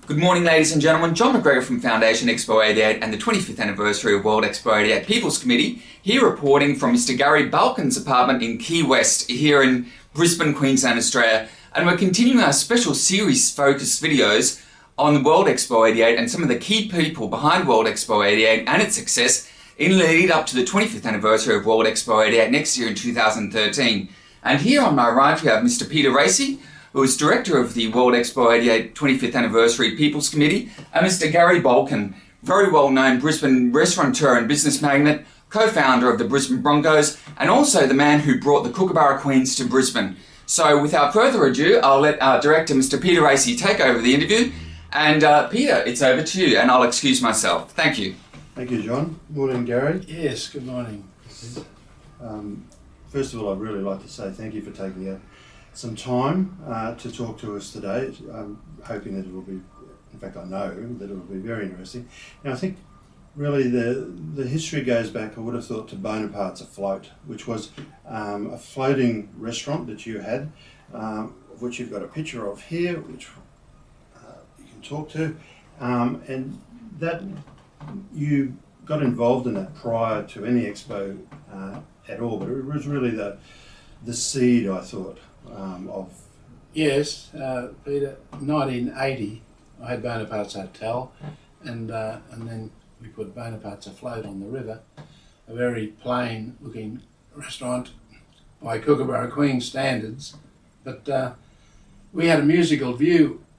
Good morning, ladies and gentlemen. John McGregor from Foundation Expo 88 and the 25th anniversary of World Expo 88 People's Committee, here reporting from Mr Gary Balkin's apartment in Key West, here in Brisbane, Queensland, Australia. And we're continuing our special series focused videos on World Expo 88 and some of the key people behind World Expo 88 and its success in the lead up to the 25th anniversary of World Expo 88 next year in 2013. And here on my right we have Mr Peter Rasey, who is Director of the World Expo 88 25th Anniversary People's Committee, and Mr Gary Balkin, very well-known Brisbane restaurateur and business magnate, co-founder of the Brisbane Broncos, and also the man who brought the Kookaburra Queens to Brisbane. So without further ado, I'll let our Director, Mr Peter Rasey, take over the interview. And Peter, it's over to you, and I'll excuse myself. Thank you. Thank you, John. Morning, Gary. Yes, good morning. First of all, I'd really like to say thank you for taking some time to talk to us today. I'm hoping that it will be, in fact I know that it will be very interesting. Now I think really the history goes back, I would have thought, to Bonaparte's Afloat, which was a floating restaurant that you had, of which you've got a picture of here, which you can talk to, and that you got involved in that prior to any expo at all, but it was really the seed, I thought, of... Yes, Peter, 1980 I had Bonaparte's Hotel, and then we put Bonaparte's Afloat on the river, a very plain looking restaurant by Kookaburra Queen standards, but we had a musical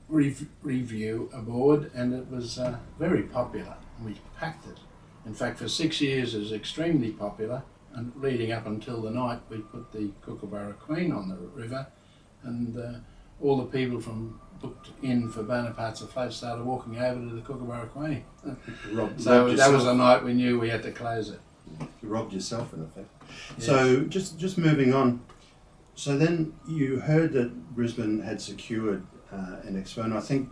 review aboard, and it was very popular. We packed it. In fact, for 6 years it was extremely popular, and leading up until the night we put the Kookaburra Queen on the river, and all the people from booked in for Bonaparte's Afloat started walking over to the Kookaburra Queen. So that was the night we knew we had to close it. You robbed yourself, in effect. Yes. So just moving on, so then you heard that Brisbane had secured an expo, and I think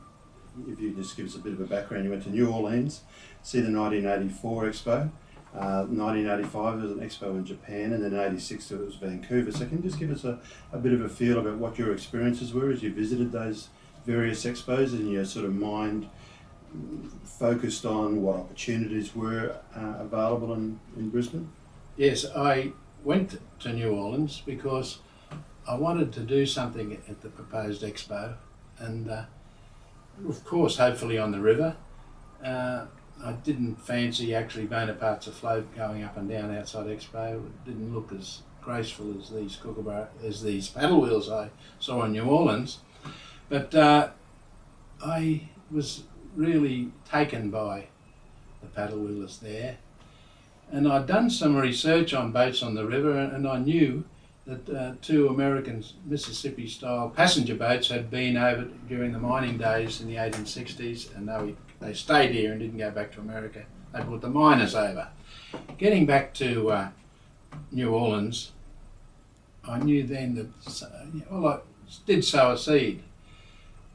if you just give us a bit of a background, you went to New Orleans, see the 1984 expo. 1985 there was an expo in Japan, and then in 86 it was Vancouver. So can you just give us a bit of a feel about what your experiences were as you visited those various expos, and your sort of mind focused on what opportunities were available in Brisbane? Yes, I went to New Orleans because I wanted to do something at the proposed expo, and of course hopefully on the river. I didn't fancy actually Bonaparte's Afloat going up and down outside Expo. It didn't look as graceful as these Kookaburra, as these paddle wheels I saw in New Orleans. But I was really taken by the paddle wheelers there. And I'd done some research on boats on the river, and I knew that two American Mississippi-style passenger boats had been over during the mining days in the 1860s, and they stayed here and didn't go back to America. They brought the miners over. Getting back to New Orleans, I knew then that, well, I did sow a seed.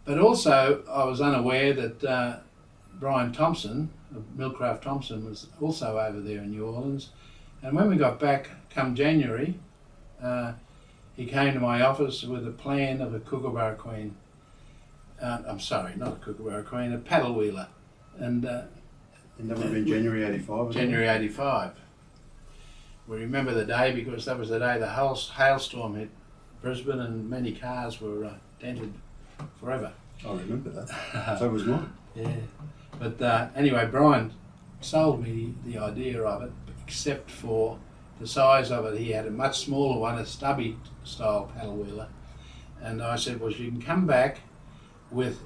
But also I was unaware that Brian Thompson, of Millcraft Thompson, was also over there in New Orleans. And when we got back, come January, he came to my office with a plan of a Kookaburra Queen. I'm sorry, not a Kookaburra Queen, a paddle wheeler. And that would have been January 85? January 85. We remember the day because that was the day the hailstorm hit Brisbane and many cars were dented forever. I remember that. So was mine. Yeah. But anyway, Brian sold me the idea of it, except for the size of it. He had a much smaller one, a stubby style paddle wheeler. And I said, well, you can come back with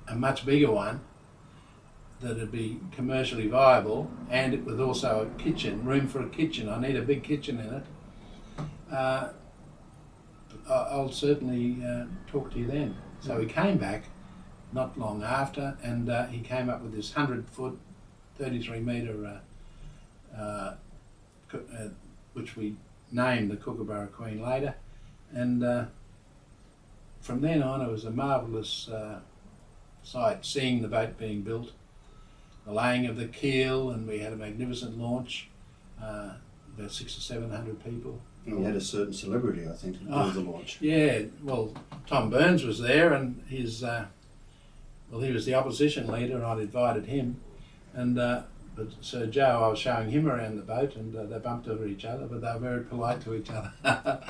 a much bigger one that'd be commercially viable, and it with also a kitchen, room for a kitchen. I need a big kitchen in it. I'll certainly talk to you then. So he came back not long after, and he came up with this 100-foot, 33-metre, which we named the Kookaburra Queen later. And from then on it was a marvellous sight, seeing the boat being built, the laying of the keel, and we had a magnificent launch, about 600 or 700 people. And you had a certain celebrity, I think, to do the launch. Yeah, well, Tom Burns was there, and his Well, he was the opposition leader, and I'd invited him, and but Sir Joe, I was showing him around the boat, and they bumped into each other, but they were very polite to each other.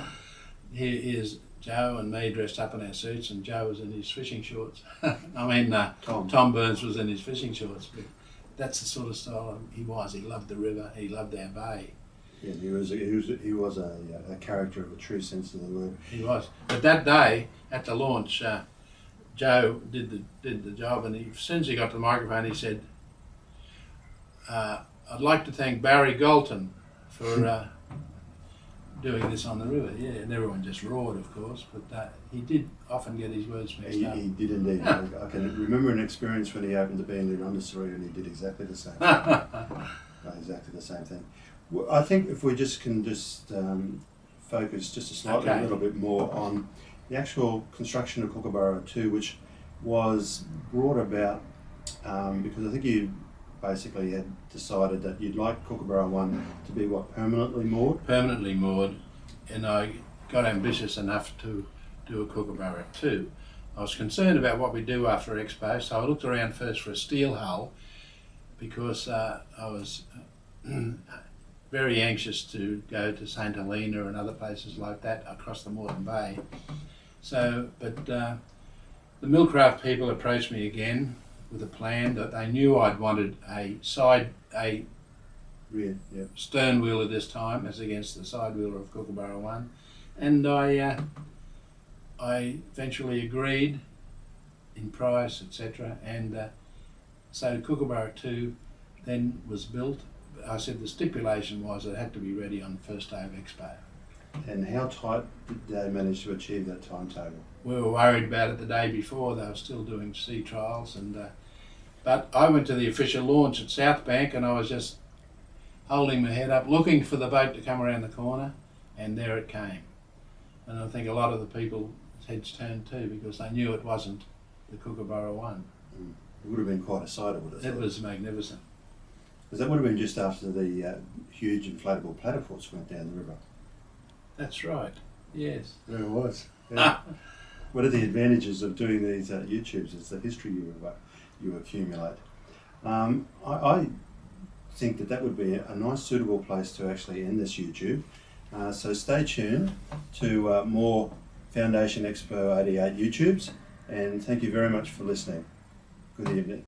Here's Joe and me dressed up in our suits, and Joe was in his fishing shorts. I mean, Tom Burns was in his fishing shorts. But that's the sort of style he was. He loved the river. He loved our bay. Yeah, he was a character of a true sense of the word. He was. But that day at the launch, Joe did the job, and as soon as he got to the microphone, he said, "I'd like to thank Barry Galton for doing this on the river." Yeah, and everyone just roared, of course, but he did often get his words mixed up. He did indeed. I can remember an experience when he opened the Beenleigh Rendezvous, and he did exactly the same. Exactly the same thing. Well, I think if we can focus just a little bit more on the actual construction of Kookaburra 2, which was brought about because I think you basically had decided that you'd like Kookaburra 1 to be permanently moored? Permanently moored, and I got ambitious enough to do a Kookaburra 2. I was concerned about what we do after Expo, so I looked around first for a steel hull because I was very anxious to go to St Helena and other places like that across the Moreton Bay. So, but the Millcraft people approached me again with a plan that they knew I'd wanted a Rear, yeah. stern wheeler this time as against the side wheeler of Kookaburra 1, and I eventually agreed in price, etc., and so Kookaburra 2 then was built. I said the stipulation was it had to be ready on the first day of Expo. And how tight did they manage to achieve that timetable? We were worried about it the day before. They were still doing sea trials, and but I went to the official launch at South Bank, and I was just holding my head up, looking for the boat to come around the corner, and there it came. And I think a lot of the people's heads turned too, because they knew it wasn't the Kookaburra 1. It would have been quite a sight, I would have thought. It was magnificent. Because that would have been just after the huge inflatable platypus went down the river. That's right, yes. There it was. Yeah. What are the advantages of doing these YouTubes? It's the history you accumulate. I think that would be a nice suitable place to actually end this YouTube. So stay tuned to more Foundation Expo 88 YouTubes, and thank you very much for listening. Good evening.